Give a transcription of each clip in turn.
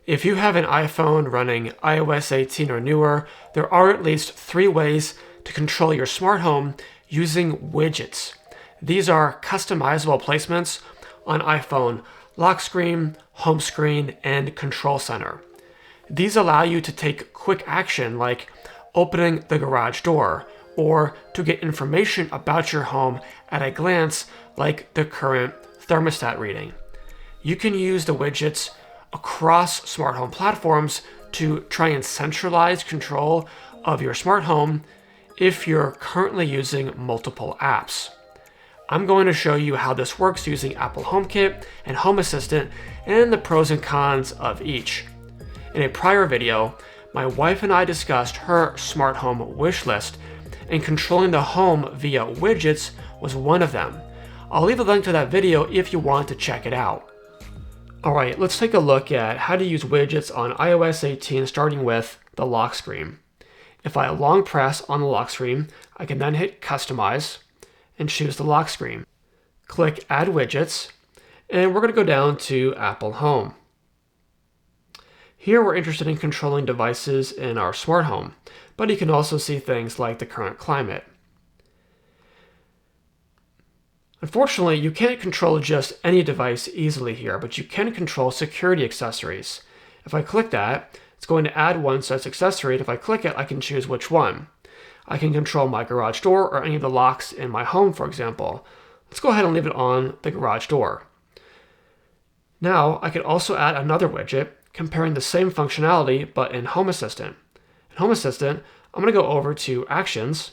If you have an iPhone running iOS 18 or newer, there are at least 3 ways to control your smart home using widgets. These are customizable placements on iPhone lock screen, home screen, and control center. These allow you to take quick action like opening the garage door or to get information about your home at a glance like the current thermostat reading. You can use the widgets across smart home platforms to try and centralize control of your smart home if you're currently using multiple apps. I'm going to show you how this works using Apple HomeKit and Home Assistant and the pros and cons of each. In a prior video, my wife and I discussed her smart home wish list, and controlling the home via widgets was one of them. I'll leave a link to that video if you want to check it out. Alright, let's take a look at how to use widgets on iOS 18 starting with the lock screen. If I long press on the lock screen, I can then hit Customize and choose the lock screen. Click Add Widgets, and we're going to go down to Apple Home. Here we're interested in controlling devices in our smart home, but you can also see things like the current climate. Unfortunately, you can't control just any device easily here, but you can control security accessories. If I click that, it's going to add one such accessory, and if I click it, I can choose which one. I can control my garage door or any of the locks in my home, for example. Let's go ahead and leave it on the garage door. Now, I could also add another widget comparing the same functionality, but in Home Assistant. In Home Assistant, I'm going to go over to Actions,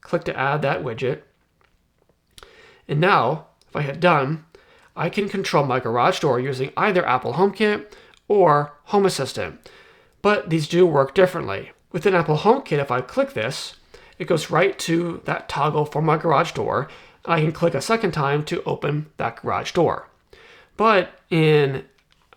click to add that widget, and now, if I hit Done, I can control my garage door using either Apple HomeKit or Home Assistant, but these do work differently. Within Apple HomeKit, if I click this, it goes right to that toggle for my garage door, and I can click a second time to open that garage door. But in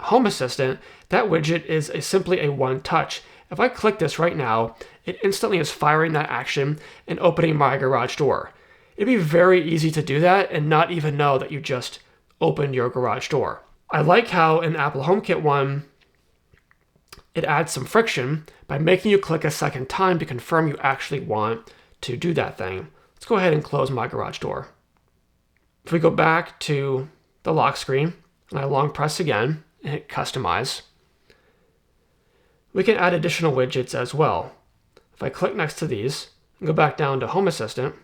Home Assistant, that widget is simply a one touch. If I click this right now, it instantly is firing that action and opening my garage door. It'd be very easy to do that and not even know that you just opened your garage door. I like how in the Apple HomeKit one, it adds some friction by making you click a second time to confirm you actually want to do that thing. Let's go ahead and close my garage door. If we go back to the lock screen, and I long press again and hit Customize, we can add additional widgets as well. If I click next to these and go back down to Home Assistant,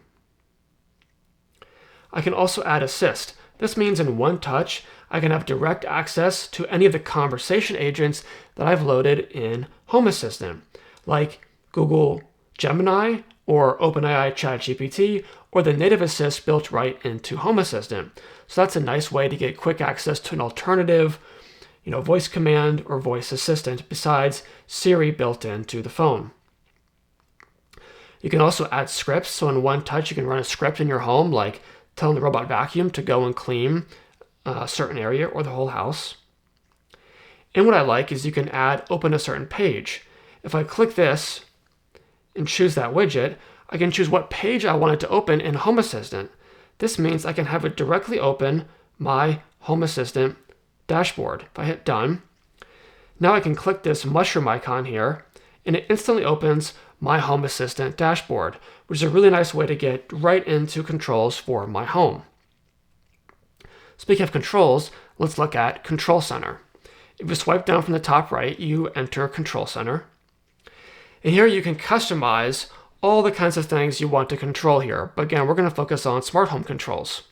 I can also add Assist. This means in one touch, I can have direct access to any of the conversation agents that I've loaded in Home Assistant, like Google Gemini or OpenAI ChatGPT, or the native assist built right into Home Assistant. So that's a nice way to get quick access to an alternative, voice command or voice assistant besides Siri built into the phone. You can also add scripts. So in one touch, you can run a script in your home, like telling the robot vacuum to go and clean a certain area or the whole house. And what I like is you can open a certain page. If I click this and choose that widget, I can choose what page I want it to open in Home Assistant. This means I can have it directly open my Home Assistant dashboard. If I hit Done, now I can click this mushroom icon here, and it instantly opens my Home Assistant dashboard, which is a really nice way to get right into controls for my home. Speaking of controls, let's look at Control Center. If you swipe down from the top right, you enter Control Center. And here you can customize all the kinds of things you want to control here. But again, we're going to focus on smart home controls.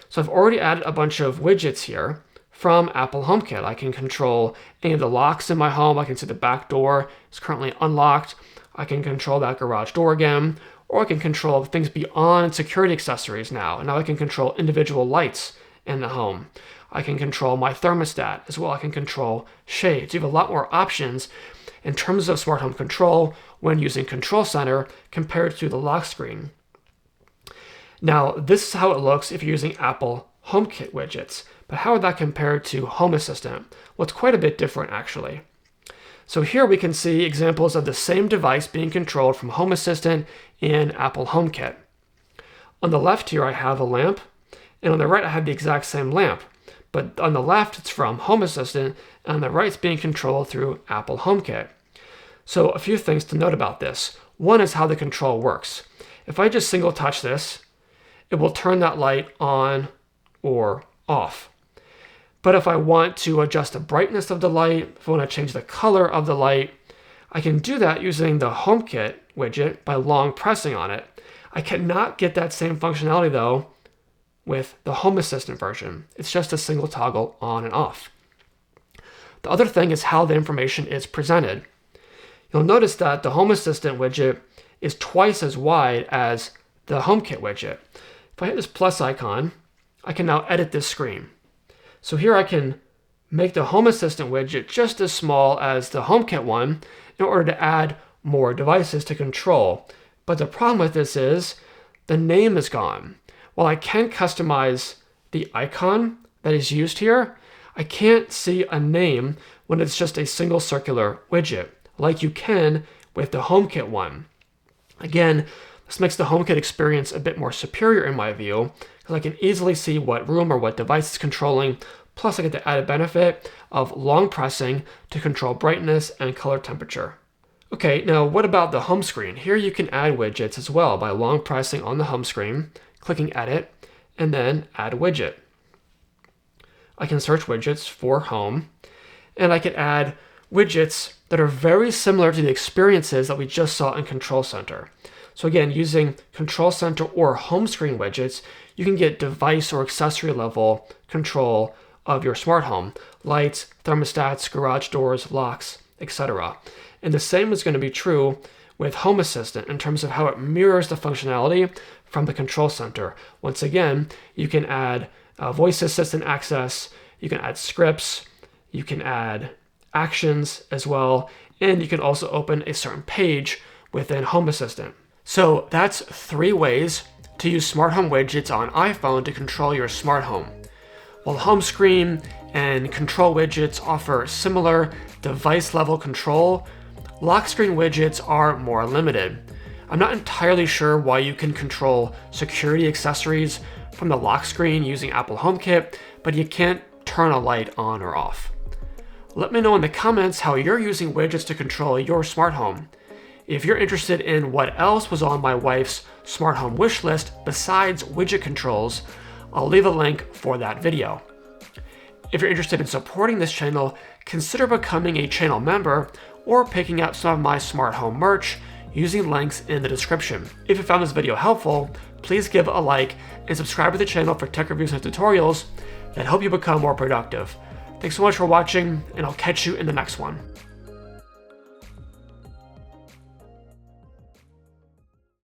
So I've already added a bunch of widgets here from Apple HomeKit. I can control any of the locks in my home. I can see the back door is currently unlocked. I can control that garage door again, or I can control things beyond security accessories now. And now I can control individual lights in the home. I can control my thermostat as well. I can control shades. You have a lot more options in terms of smart home control when using Control Center compared to the lock screen. Now, this is how it looks if you're using Apple HomeKit widgets. But how would that compare to Home Assistant? Well, it's quite a bit different actually. So here we can see examples of the same device being controlled from Home Assistant in Apple HomeKit. On the left here, I have a lamp, and on the right, I have the exact same lamp. but on the left it's from Home Assistant, and on the right it's being controlled through Apple HomeKit. So a few things to note about this. One is how the control works. If I just single touch this, it will turn that light on or off. But if I want to adjust the brightness of the light, if I want to change the color of the light, I can do that using the HomeKit widget by long pressing on it. I cannot get that same functionality though with the Home Assistant version. It's just a single toggle on and off. The other thing is how the information is presented. You'll notice that the Home Assistant widget is twice as wide as the HomeKit widget. If I hit this plus icon, I can now edit this screen. So here I can make the Home Assistant widget just as small as the HomeKit one in order to add more devices to control. But the problem with this is the name is gone. While I can customize the icon that is used here, I can't see a name when it's just a single circular widget, like you can with the HomeKit one. Again, this makes the HomeKit experience a bit more superior in my view, because I can easily see what room or what device is controlling, plus I get the added benefit of long pressing to control brightness and color temperature. Okay, now what about the home screen? Here you can add widgets as well by long pressing on the home screen, clicking Edit, and then Add Widget. I can search widgets for home, and I can add widgets that are very similar to the experiences that we just saw in Control Center. So again, using Control Center or home screen widgets, you can get device or accessory level control of your smart home, lights, thermostats, garage doors, locks, etc. And the same is going to be true with Home Assistant in terms of how it mirrors the functionality from the Control Center. Once again, you can add voice assistant access, you can add scripts, you can add actions as well, and you can also open a certain page within Home Assistant. So that's 3 ways to use smart home widgets on iPhone to control your smart home. While home screen and control widgets offer similar device level control, lock screen widgets are more limited. I'm not entirely sure why you can control security accessories from the lock screen using Apple HomeKit, but you can't turn a light on or off. Let me know in the comments how you're using widgets to control your smart home. If you're interested in what else was on my wife's smart home wish list besides widget controls, I'll leave a link for that video. If you're interested in supporting this channel, consider becoming a channel member or picking up some of my smart home merch using links in the description. If you found this video helpful, please give a like and subscribe to the channel for tech reviews and tutorials that help you become more productive. Thanks so much for watching, and I'll catch you in the next one.